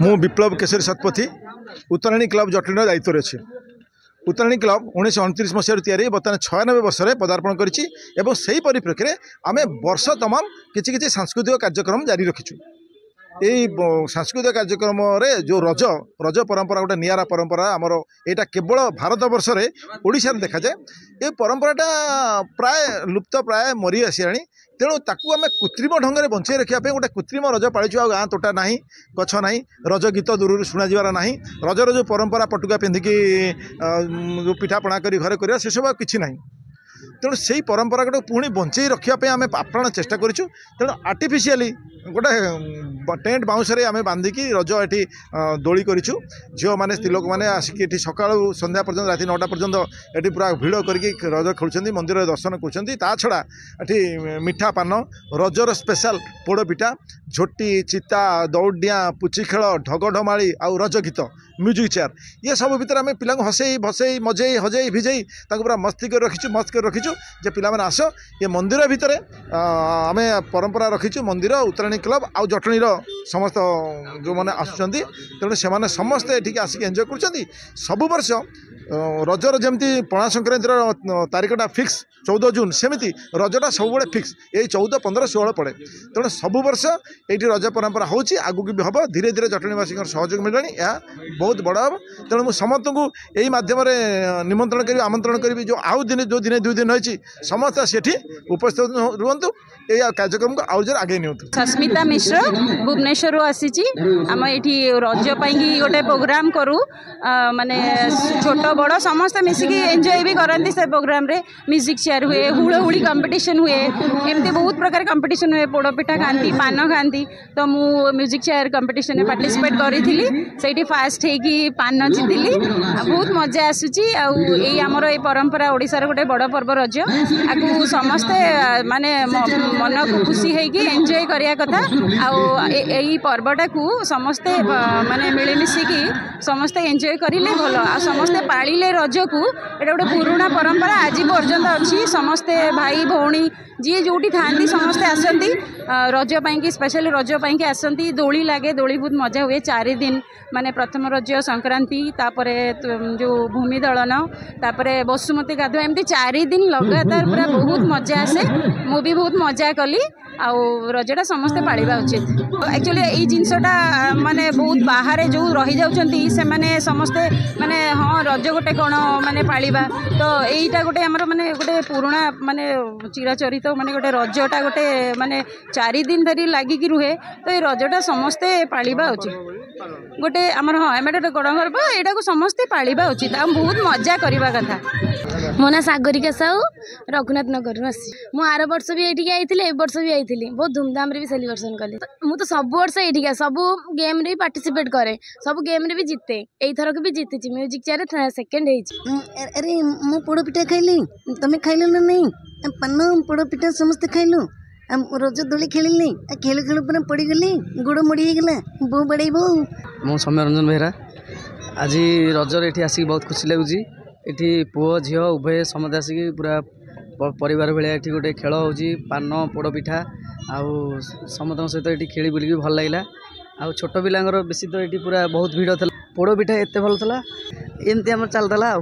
मु विप्लव केशरी शतपथी उत्तराणी क्लब जटणी दायित्व अच्छे। उत्तराणी क्लब 1929 मसीह तैयारी बर्तमान 96 वर्ष में पदार्पण करी परिप्रेक्षी में आम वर्ष तमाम किसी सांस्कृतिक कार्यक्रम जारी रखीचु। यही सांस्कृतिक कार्यक्रम जो रज रज परंपरा गोटे निरा परंपरा आमर यहाँ केवल भारत वर्ष में ओडिशा देखा जाए। ये परंपराटा प्राय लुप्त प्राय मरी आसानी। तेणु ताकू आम कृत्रिम ढंग से बंचाई रखापी गोटे कृत्रिम रज पालिचु। आ गाँ तोटा ना गछ ना रज गीत दूर शुणा जावार ना रजर जो परंपरा पटुका पिंधिकी जो पिठापणा कर घरे कर से सब किसी ना। तेणु से परंपरा को पुणी बंचाई रखापी आम आप्राण चेष्टा करूँ। तेणु आर्टिफिशियली गोटे टेंट बाउंसरे आम बांधिकी रज ये दोली करूँ। झील मैंने स्त्री लोक मैंने आसिक सका संध्या पर्यटन राति 9टा पर्यटन ये पूरा भिड़ करके रज खेलुं मंदिर दर्शन कर छड़ा ये मिठा पान रजर स्पेशल पोड़पिठा झोटी चिता दौड़िया पुची खेल ढगढमाड़ी आउ रज गीत म्यूजिक चेयर ये सब भितर आम पिला हसई भसई मजई हजई भिजई पूरा मस्ती कर रखीचु मस्त कर रखीचु जे पिला माने आस ये मंदिर भितर आम परंपरा रखीचु। मंदिर उत्तराणी क्लब आउ जटणी समस्त जो मैंने आसुँच तेणु से समस्ते ये आसिक एंजॉय कर सबु वर्ष रजर जमती पणा संक्रांतिर तारीखटा फिक्स 14 जून सेमती रजटा सब फिक्स यही 14, 15, 16 पड़े। तेणु सबु वर्ष ये रज परंपरा होची आगू भी हम धीरे धीरे जटणीवासी सहयोग मिलनी यह बहुत बड़ हम। तेणु मुझे समस्त को यही मध्यम निमंत्रण करी आमंत्रण करी जो आउ दिन जो दिन 2 दिन रही समस्त सेठी उपस्थित रुहतु ये कार्यक्रम को आउ जर आगे नियंतु। सस्मिता मिश्र भुवनेश्वर आसी आम ये रजपाई गोटे प्रोग्राम करूँ माने छोट बड़ समस्त मिसिकी एंजॉय भी करती से प्रोग्राम रे म्यूजिक चेयर हुए हुड़हुड़ी कंपटीशन हुए एमती बहुत प्रकार कंपटीशन हुए पोड़पिठा खाती पान खाती तो मु म्यूजिक चेयर कंपटीशन में पार्टिसिपेट करी फास्ट होगी पान जीतिली बहुत मजा आसूची। आमर ये परंपरा ओडिशार गोटे बड़ पर्व रज आपको समस्ते माने मन को खुशी होगी एंजॉय करिया कथा आई पर्वटा को समस्ते माने मिलमिशिकी समस्ते एंजॉय करिले भल आ समस्ते पालिले रज को एटा गोटे पुराना परंपरा आज पर्यंत अच्छी। समस्ते भाई भौणी जी जोटी था समस्ते आसती रजपाई स्पेशल रजपाई आसती दोली लगे दोली बहुत मजा हुए 4 दिन माने प्रथम रज संक्रांति तापर जो भूमि दलन तापर बसुमती गाधुआ एमती 4 दिन लगातार पूरा बहुत मजा आसे। मु भी बहुत मजा कली आउ रजटा समस्ते पालिबा उचित। एक्चुअली ये जिनसटा माने बहुत बाहर जो रही जाउछंती से माने समस्ते माने हाँ रज गोटे कौन माने पालिबा तो यहीटा गोटे आमर माने गोटे पुराना माने चिराचरित माने गोटे रजटा गोटे माने 4 दिन धरी लागिकी रुहे तो ये रजटा समस्ते पालिबा उचित। गोटे आमर हाँ एम गोटे गणगर्व यहाँ को समस्ते पालिबा उचित आ बहुत मजा करवा कथा। मो ना सागरिका साहू रघुनाथ नगर मु आर वर्ष भी ये आई ए वर्ष भी आई बहुत धूमधाम रे भी सेलिब्रेशन कली। मु तो सब वर्ष ये सब गेम रे पार्टिसिपेट करे सब गेम रे भी जीते एथरक भी जीती म्यूजिक चेयर सेकंड है। अरे मु पोड़पिठा खाइली तुम खाइल ना नहीं पान पोड़पिठा समस्ते खाइलु रज दोली खेलिली खेल खेल पूरा पड़गली गोड़ मोड़ी गला बो बड़े बो। मु सौम्यरंजन बेहरा आज रजर ये आसिक बहुत खुशी लगुच। ये पुओ झील उभय समस्त आसिक पूरा परिवार भाया ये गोटे खेल हो पान पोड़पिठा आउ समस्त सहित ये खेली बुलिकी भल लगे। आ छोट पिलांर बेसी तो ये पूरा बहुत भिड़ था पोड़पिठा एत भल था एमती आम चलता।